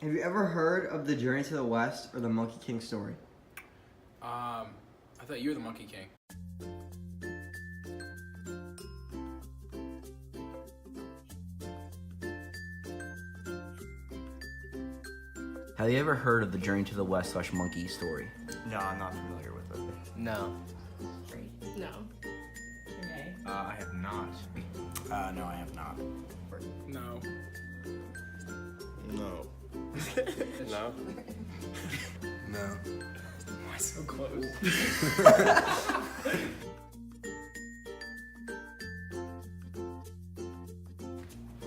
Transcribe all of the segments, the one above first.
Have you ever heard of the Journey to the West or the Monkey King story? I thought you were the Monkey King. Have you ever heard of the Journey to the West / Monkey story? No, I'm not familiar with it. No. No. Okay. I have not. No, I have not. No. No. No. No. Why so close?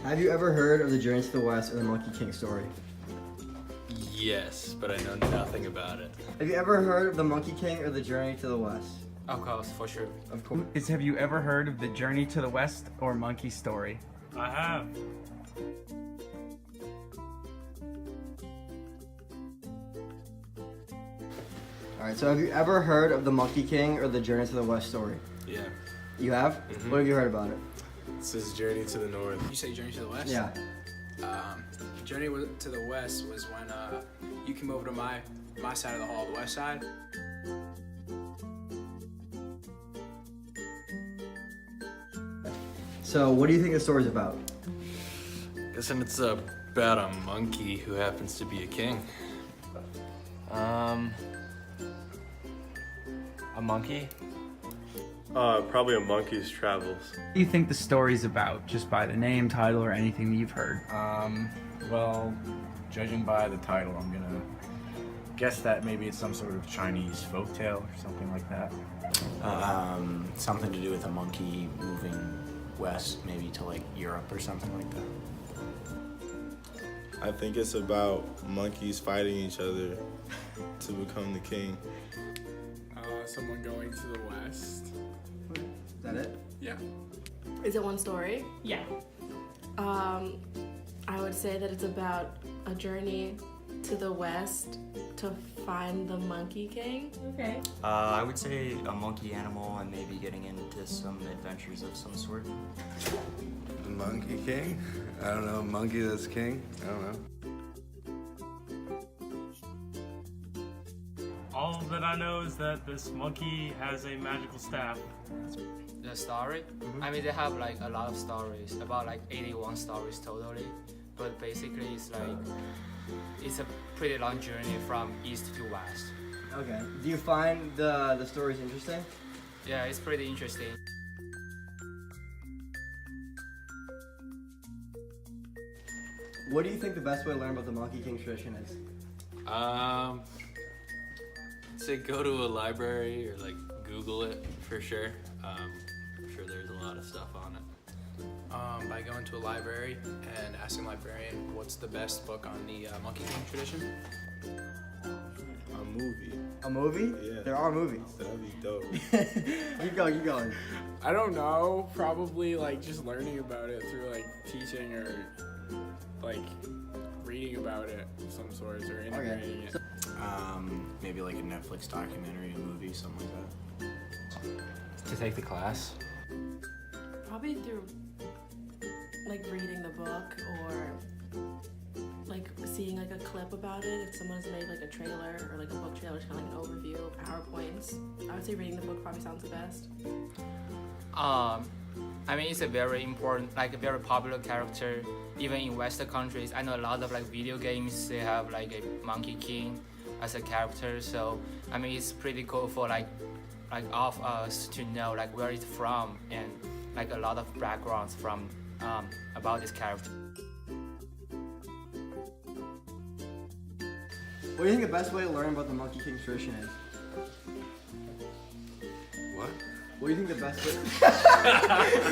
Have you ever heard of the Journey to the West or the Monkey King story? Yes, but I know nothing about it. Have you ever heard of the Monkey King or the Journey to the West? Of course, for sure. Of course. Have you ever heard of the Journey to the West or Monkey story? I have. Alright, so have you ever heard of the Monkey King or the Journey to the West story? Yeah. You have? Mhm. What have you heard about it? This is Journey to the North. You say Journey to the West? Yeah. Journey to the West was when you came over to my side of the hall, the west side. So, what do you think the story's about? Guessing it's about a monkey who happens to be a king. A monkey? Probably a monkey's travels. What do you think the story's about, just by the name, title, or anything that you've heard? Well, judging by the title, I'm gonna guess that maybe it's some sort of Chinese folktale or something like that. Something to do with a monkey moving west, maybe to like Europe or something like that. I think it's about monkeys fighting each other to become the king. Someone going to the west. Is that it? Yeah. Is it one story? Yeah. I would say that it's about a journey to the west to find the Monkey King. Okay. I would say a monkey animal and maybe getting into some adventures of some sort. The Monkey King? I don't know. Monkey that's king? I don't know. All that I know is that this monkey has a magical staff. The story? I mean, they have like a lot of stories, about like 81 stories totally. But basically, it's a pretty long journey from east to west. Okay. Do you find the stories interesting? Yeah, it's pretty interesting. What do you think the best way to learn about the Monkey King tradition is? Say go to a library or like Google it for sure. I'm sure there's a lot of stuff on it. By going to a library and asking a librarian what's the best book on the Monkey King tradition. A movie. A movie? Yeah. There are movies. That'd be dope. Keep going, keep going. I don't know. Probably like just learning about it through like teaching or like reading about it of some sort or integrating it. Maybe like a Netflix documentary, a movie, something like that. To take the class? Probably through like reading the book or like seeing like a clip about it. If someone's made like a trailer or like a book trailer, it's kind of like an overview, PowerPoints. I would say reading the book probably sounds the best. I mean, it's a very important, like a very popular character, even in Western countries. I know a lot of like video games, they have like a Monkey King as a character. So, I mean, it's pretty cool for like all of us to know like where it's from and like a lot of backgrounds from about this character. What do you think the best way to learn about the Monkey King tradition is? What? What do you think the best way?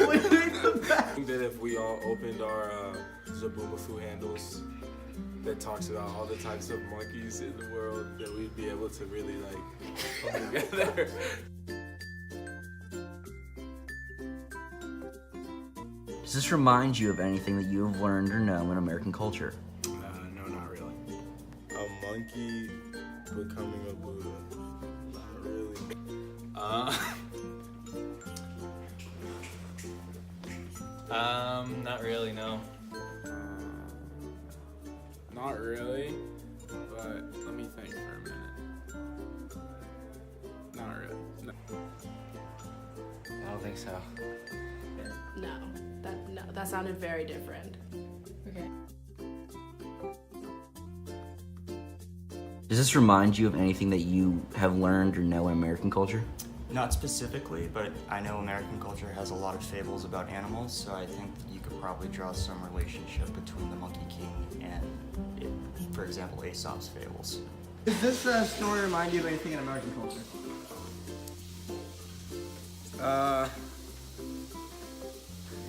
What do you think the best? I think that if we all opened our Zaboomafoo handles that talks about all the types of monkeys in the world, that we'd be able to really like come together. Does this remind you of anything that you have learned or know in American culture? No, not really. A monkey becoming a Buddha. Not really. Not really, no. Not really, but let me think for a minute. Not really. No. I don't think so. No, that sounded very different. Okay. Does this remind you of anything that you have learned or know in American culture? Not specifically, but I know American culture has a lot of fables about animals, so I think you could probably draw some relationship between the Monkey King and, for example, Aesop's fables. Does this story remind you of anything in American culture?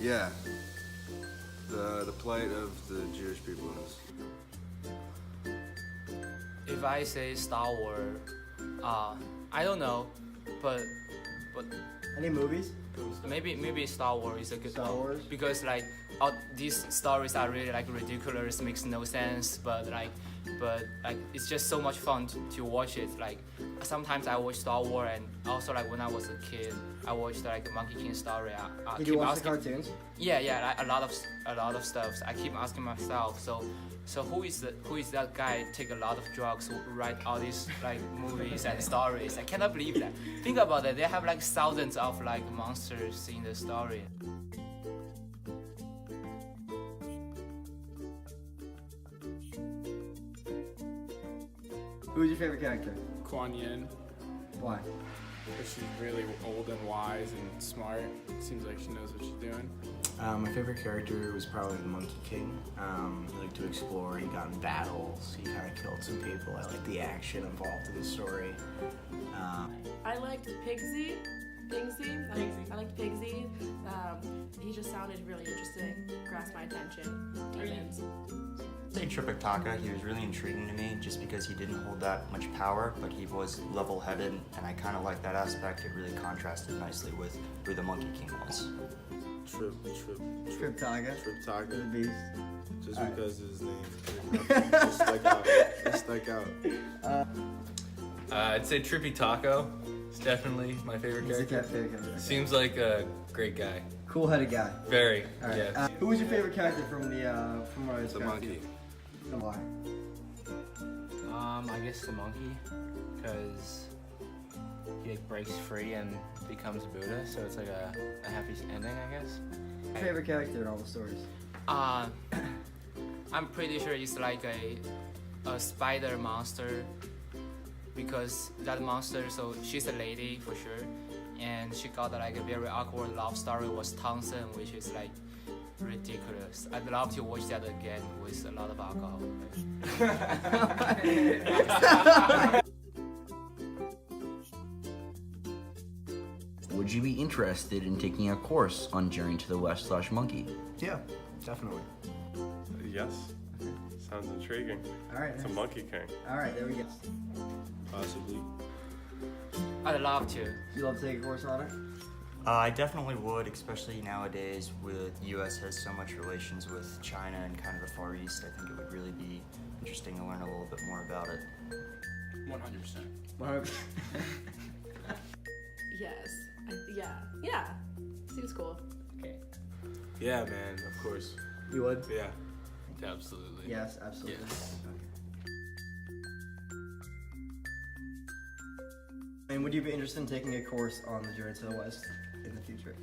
Yeah. The plight of the Jewish people is. If I say Star Wars, I don't know, but Any movies? maybe Star Wars is a good Star one Wars? because like all these stories are really like ridiculous, makes no sense, but like it's just so much fun to watch it. Like sometimes I watch Star Wars, and also like when I was a kid, I watched like Monkey King story. I Did keep you watch asking, the cartoons? Yeah, like, a lot of stuff. I keep asking myself, so who is that guy take a lot of drugs who write all these like movies and stories? I cannot believe that. Think about it. They have like thousands of like monsters in the story. Who's your favorite character? Kuan Yin, Why? because she's really old and wise and smart. Seems like she knows what she's doing. My favorite character was probably the Monkey King. He liked to explore, he got in battles, he kind of killed some people. I like the action involved in the story. I liked Pigsy. I liked Pigsy. He just sounded really interesting, grasped my attention. Demons. Say Tripitaka, he was really intriguing to me just because he didn't hold that much power, but he was level-headed, and I kind of like that aspect. It really contrasted nicely with who the Monkey King was. Triptaka. Triptaka. The beast. Just Alright. because his name just stuck out. It stuck out. I'd say Trippy Taco. It's definitely my favorite He's a character. favorite character. Seems like a great guy. Cool-headed guy. Very. All right. Yeah. Who was your favorite character from what I The described? monkey. And why? I guess the monkey, because he like breaks free and becomes Buddha, so it's like a happy ending, I guess. Favorite character in all the stories? I'm pretty sure it's like a spider monster, because that monster, so she's a lady for sure, and she got like a very awkward love story with Townsend, which is like ridiculous. I'd love to watch that again with a lot of alcohol. Would you be interested in taking a course on Journey to the West / Monkey? Yeah, definitely. Yes. Sounds intriguing. All right. It's a Monkey King. All right, there we go. Possibly. I'd love to. You love to take a course on it? I definitely would, especially nowadays with U.S. has so much relations with China and kind of the Far East. I think it would really be interesting to learn a little bit more about it. 100%. Yes. Yeah. Seems cool. Okay. Yeah, man, of course. You would? Yeah. Absolutely. Yes, absolutely. Yes. And would you be interested in taking a course on the Journey to the West in the future?